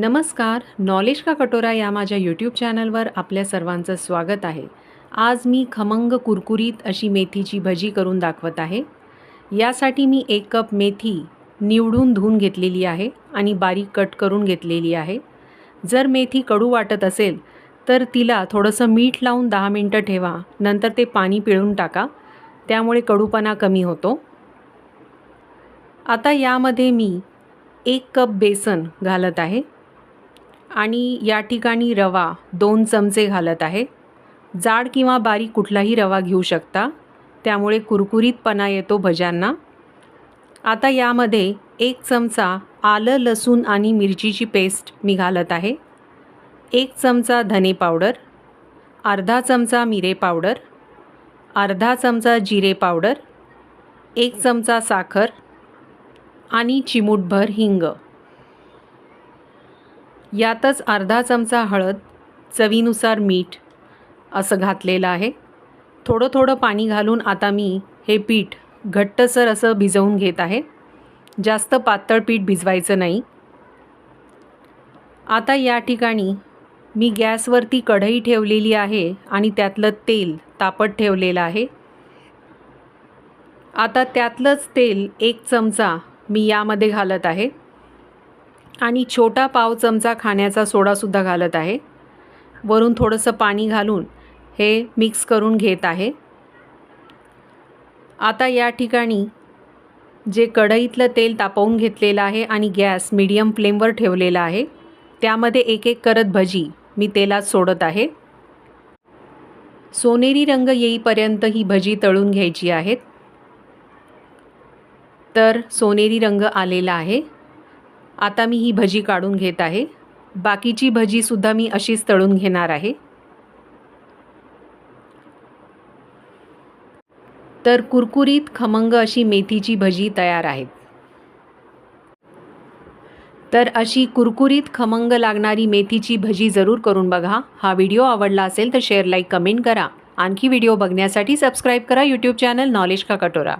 नमस्कार, नॉलेज का कटोरा या माझ्या यूट्यूब चॅनलवर आपल्या सर्वांचं स्वागत आहे। आज मी खमंग कुरकुरीत अशी मेथीची भजी करून दाखवत आहे। यासाठी मी 1 कप मेथी निवडून धुवून घेतलेली आहे आणि बारीक कट करून घेतलेली आहे। जर मेथी कडू वाटत असेल तर तिला थोडंसं मीठ लावून 10 मिनिटं ठेवा, नंतर ते पाणी पिळून टाका, त्यामुळे कडूपणा कमी होतो। आता यामध्ये मी 1 कप बेसन घालत आहे आणि या ठिकाणी रवा 2 चमचे घालत आहे। जाड किंवा बारीक कुठलाही रवा घेऊ शकता, त्यामुळे कुरकुरीतपणा येतो भज्यांना। आता यामध्ये 1 चमचा आलं लसूण आणि मिरचीची पेस्ट मी घालत आहे, 1 चमचा धने पावडर, अर्धा चमचा मिरे पावडर, अर्धा चमचा जिरे पावडर, 1 चमचा साखर आणि चिमूटभर हिंग। यातच अर्धा चमचा हळद, चवीनुसार मीठ असं घातलेलं आहे। थोडं थोडं पाणी घालून आता मी हे पीठ घट्टसर असं भिजवून घेत आहे। जास्त पातळ पीठ भिजवायचं नाही। आता या ठिकाणी मी गॅसवरती कढई ठेवलेली आहे आणि त्यातलं तेल तापत ठेवलेलं आहे। आता त्यातलंच तेल 1 चमचा मी यामध्ये घालत आहे आणि छोटा पाव चमचा खाण्याचा सोडासुद्धा घालत आहे। वरून थोडंसं पाणी घालून हे मिक्स करून घेत आहे। आता या ठिकाणी जे कढईतलं तेल तापवून घेतलेलं आहे आणि गॅस मीडियम फ्लेमवर ठेवलेला आहे, त्यामध्ये एक एक करत भजी मी तेलात सोडत आहे। सोनेरी रंग येईपर्यंत ही भजी तळून घ्यायची आहेत। तर सोनेरी रंग आलेला आहे। आता मी ही भजी काढून घेत आहे। बाकीची भजीसुद्धा मी अशीच तळून घेणार आहे। तर कुरकुरीत खमंग अशी मेथीची भजी तयार आहे। तर अशी कुरकुरीत खमंग लागणारी मेथीची भजी जरूर करून बघा। हा व्हिडिओ आवडला असेल तर शेअर, लाईक, कमेंट करा। आणखी व्हिडिओ बघण्यासाठी सबस्क्राईब करा यूट्यूब चॅनल नॉलेज का कटोरा।